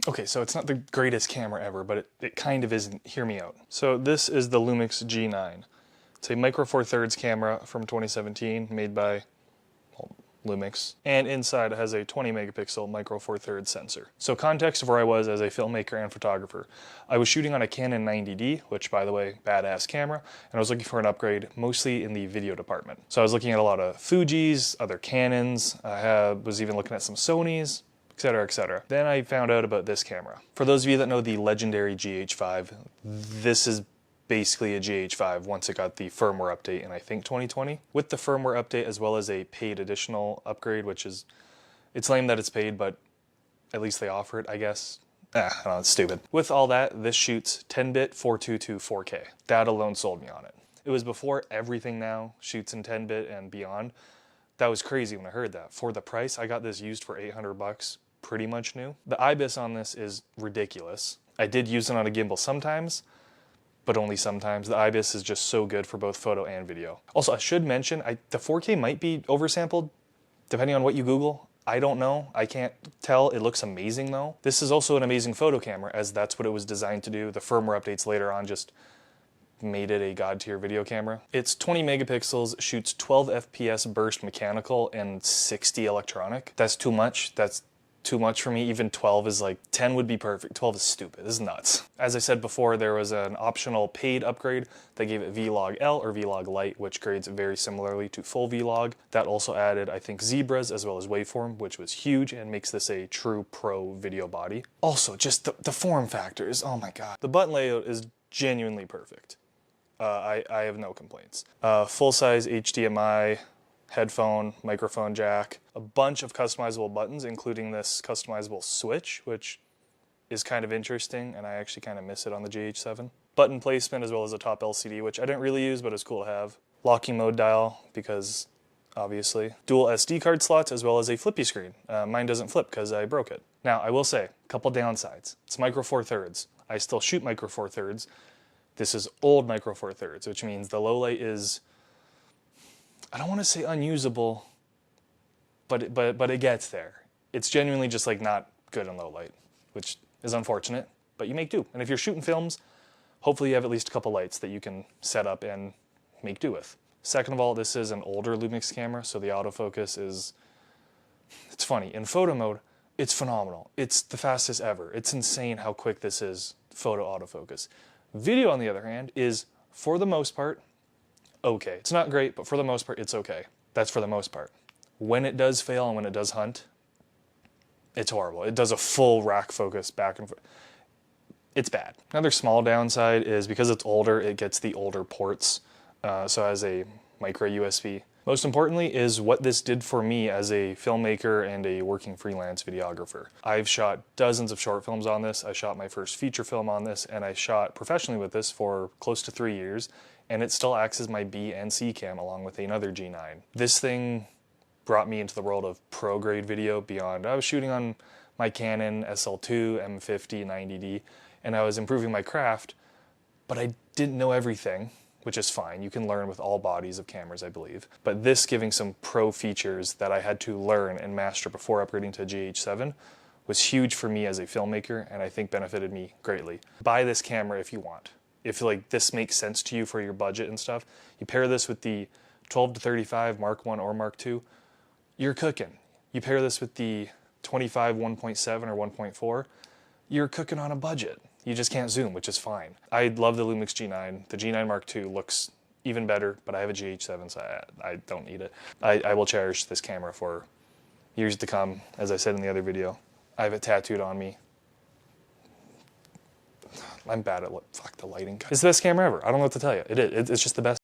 Okay, so it's not the greatest camera ever, but it kind of isn't. Hear me out. So this is the Lumix G9. It's a Micro Four Thirds camera from 2017 made by Lumix, and inside it has a 20 megapixel Micro Four Thirds sensor. So context of where I was as a filmmaker and photographer. I was shooting on a Canon 90D, which by the way, badass camera, and I was looking for an upgrade mostly in the video department. So I was looking at a lot of Fujis, other Canons, was even looking at some Sonys, etc, etc. Then I found out about this camera. For those of you that know the legendary GH5, this is basically a GH5 once it got the firmware update in I think 2020. With the firmware update as well as a paid additional upgrade, which is, it's lame that it's paid, but at least they offer it, I guess. I don't know, it's stupid. With all that, this shoots 10-bit 422 4K. That alone sold me on it. It was before everything now shoots in 10-bit and beyond. That was crazy when I heard that. For the price, I got this used for 800 bucks, pretty much new. The IBIS on this is ridiculous. I did use it on a gimbal sometimes, but only sometimes. The IBIS is just so good for both photo and video. Also, I should mention, the 4K might be oversampled, depending on what you Google. I don't know. I can't tell. It looks amazing though. This is also an amazing photo camera, as that's what it was designed to do. The firmware updates later on just made it a god-tier video camera. It's 20 megapixels, shoots 12 FPS burst mechanical and 60 electronic. That's too much. That's too much for me. Even 12 is like, 10 would be perfect. 12 is stupid. This is nuts. As I said before, there was an optional paid upgrade that gave it Vlog L or Vlog Lite, which grades very similarly to full Vlog. That also added, I think, zebras as well as waveform, which was huge and makes this a true pro video body. Also, just the form factors, oh my god. The button layout is genuinely perfect. I have no complaints. Full-size HDMI, headphone, microphone jack, a bunch of customizable buttons, including this customizable switch, which is kind of interesting, and I actually kind of miss it on the GH7. Button placement as well as a top LCD, which I didn't really use, but it's cool to have. Locking mode dial, because obviously. Dual SD card slots as well as a flippy screen. Mine doesn't flip because I broke it. Now, I will say, a couple downsides. It's Micro Four Thirds. I still shoot Micro Four Thirds. This is old Micro Four Thirds, which means the low light is, I don't want to say unusable, but it gets there. It's genuinely just like not good in low light, which is unfortunate, but you make do. And if you're shooting films, hopefully you have at least a couple lights that you can set up and make do with. Second of all, this is an older Lumix camera, so the autofocus is, it's funny. In photo mode, it's phenomenal. It's the fastest ever. It's insane how quick this is, photo autofocus. Video, on the other hand, is, for the most part, okay. It's not great, but for the most part, it's okay. That's for the most part. When it does fail and when it does hunt, it's horrible. It does a full rack focus back and forth. It's bad. Another small downside is because it's older, it gets the older ports, so as a micro USB. Most importantly is what this did for me as a filmmaker and a working freelance videographer. I've shot dozens of short films on this. I shot my first feature film on this, and I shot professionally with this for close to 3 years, and it still acts as my B and C cam along with another G9. This thing brought me into the world of pro-grade video beyond. I was shooting on my Canon SL2, M50, 90D, and I was improving my craft, but I didn't know everything, which is fine. You can learn with all bodies of cameras, I believe. But this giving some pro features that I had to learn and master before upgrading to GH7 was huge for me as a filmmaker, and I think benefited me greatly. Buy this camera if you want. If like this makes sense to you for your budget and stuff, you pair this with the 12 to 35 Mark 1 or Mark 2, you're cooking. You pair this with the 25 1.7 or 1.4, you're cooking on a budget. You just can't zoom, which is fine. I love the Lumix G9. The G9 Mark II looks even better, but I have a GH7, so I don't need it. I will cherish this camera for years to come, as I said in the other video. I have it tattooed on me. I'm bad at the lighting. It's the best camera ever. I don't know what to tell you. It's just the best.